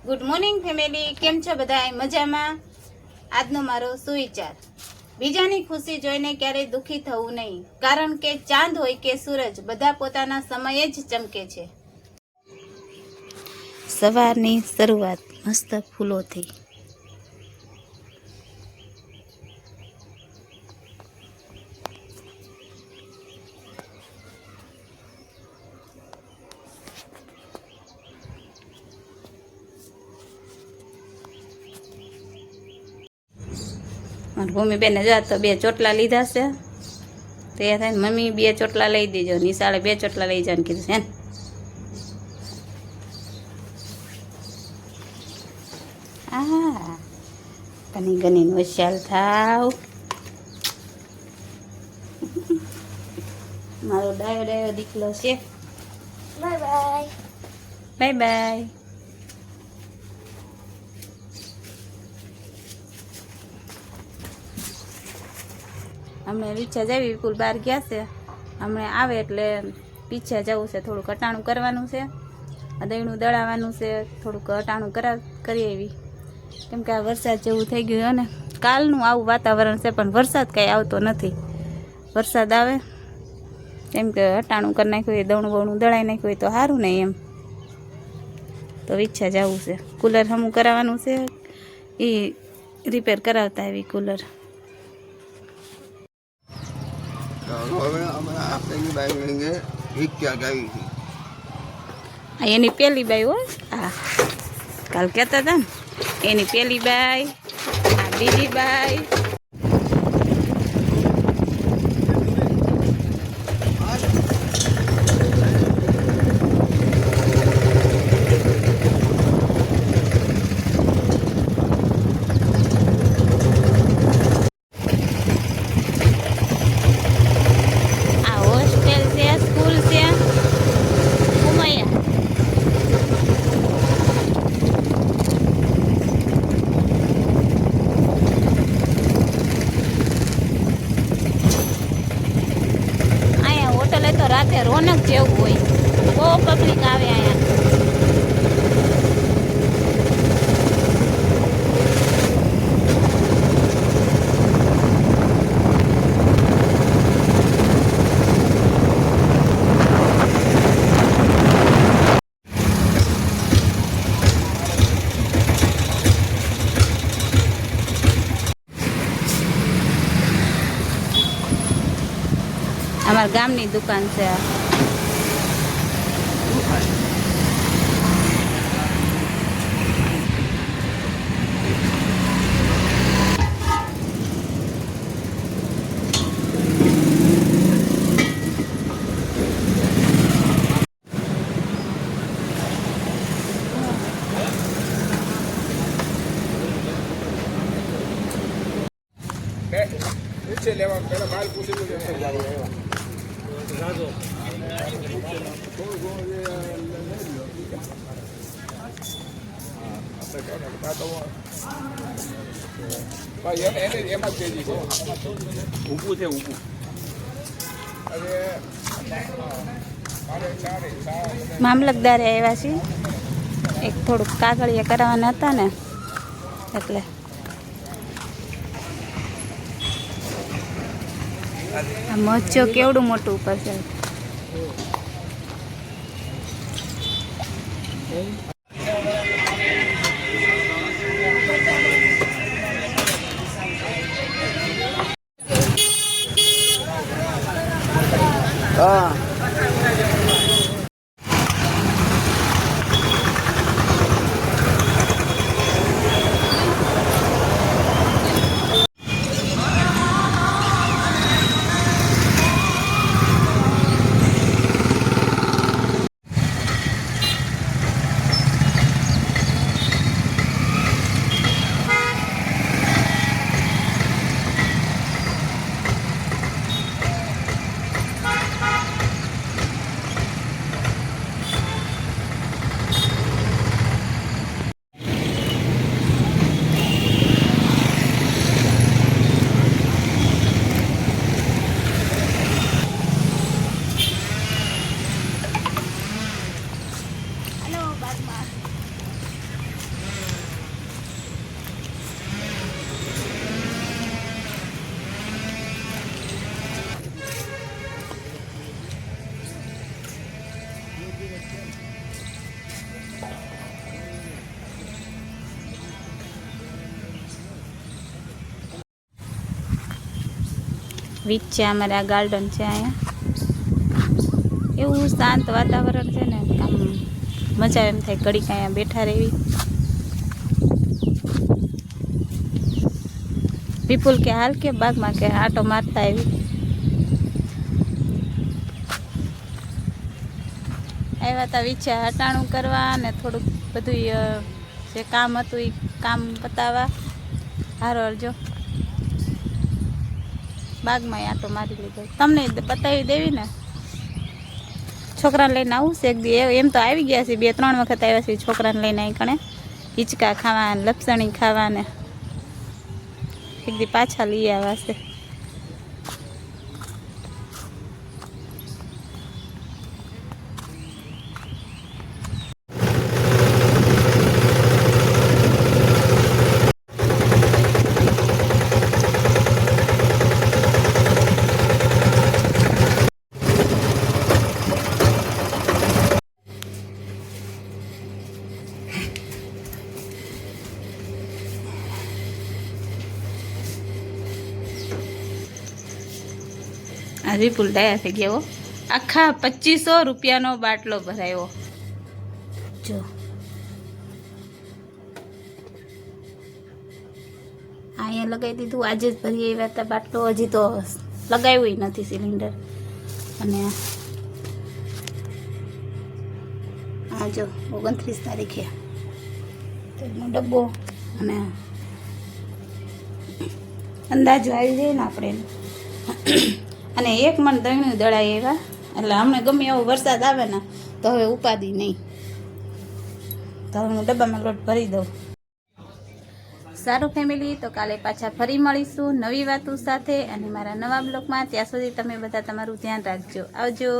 Good morning family, કેમ છો બધા? મજામાં? આજનો મારો સુવિચાર, બીજાની ખુશી જોઈને ક્યારેય દુઃખી થવું નહીં, કારણ કે ચાંદ હોય કે સૂરજ બધા પોતાના સમયે જ ચમકે છે. સવારની શરૂઆત મસ્ત ફૂલોથી. ભૂમિબેને જા તો 2 ચોટલા લીધા છે, તો એ થાય ને મમ્મી 2 ચોટલા લઈ દેજો, નિશાળે 2 ચોટલા લઈ જવાનું કીધું છે ને. હા, ગની ગની હોશિયાર થાવ. મારો ડાયો ડાયો દીકલો છે. Bye bye. Bye bye. હમણાં રીચા જાવી, વિપુલ બહાર ગયા છે, હમણાં આવે એટલે પીછા જવું છે, થોડુંક અટાણું કરવાનું છે, દહીંનું દળાવવાનું છે, થોડુંક અટાણું કરી આવી, કેમ કે આ વરસાદ જેવું થઈ ગયું ને કાલનું આવું વાતાવરણ છે, પણ વરસાદ કાંઈ આવતો નથી. વરસાદ આવે કેમ કે અટાણું કરી નાખ્યું હોય, દવણું બવણું દળાઈ નાખ્યું હોય તો સારું નહીં એમ. તો ઈચ્છા જવું છે, કુલર હમું કરાવવાનું છે, એ રિપેર કરાવતા આવી કુલર. એની પેલી બાઈ હોય, હા કાલ કહેતા હતા ને, એની પેલી બાઈ, આ બીજી બાઈ. રાતે રોનક જેવું હોય, બહુ પબ્લિક આવે અહીંયા. અમારા ગામની દુકાન છે. લેવા પેલા માલ પૂછી ઊભું છે ઊભું. મામલતદારે આવ્યા છે, એક થોડુંક કાગળિયા કરાવવાના હતા ને એટલે. આ મચ્છો કેવડું મોટું ઉપર છે. હા વીજ છે અમારે, આ ગાર્ડન છે અહીંયા. એવું શાંત વાતાવરણ છે ને, આમ મજા એમ થાય ઘડીક અહીંયા બેઠા રહેવી. વિપુલ કે હાલ કે બાગમાં કે આટો મારતા આવી. આવ્યા હતા વીછા હટાણું કરવા ને થોડુંક બધું જે કામ હતું એ કામ પતાવવા. હારો અરજો બાગમાં આટો મારી લીધો. તમને બતાવી દેવી ને. છોકરાને લઈને આવું છે એક દી, એમ તો આવી ગયા છે 2-3 વખત આવ્યા છે છોકરાને લઈને. અહીં કણે હિંચકા ખાવા ને લપસણી ખાવા ને એક દી પાછા લઈ આવ્યા છે. આ વિપુલ ડાયા થઈ ગયા. આખા 2500 રૂપિયાનો બાટલો ભરાયો. જો અહીંયા લગાવી દીધું. આજે જ ભરી આવ્યા હતા બાટલો. હજી તો લગાવ્યું નથી સિલિન્ડર. અને આ જો 29 તારીખે તેલનો ડબ્બો અને અંદાજો આવી જાય ને આપણે. અને 1 મણ દહીંનું દળાઈ આવ્યા. એટલે હમણાં ગમે એવો વરસાદ આવે ને તો હવે ઉપાદી નહીં. તો હું ડબ્બામાં લોટ ભરી દઉં. સારું ફેમિલી, તો કાલે પાછા ફરી મળીશું નવી વાતો સાથે અને મારા નવા બ્લોગમાં. ત્યાં સુધી તમે બધા તમારું ધ્યાન રાખજો. આવજો.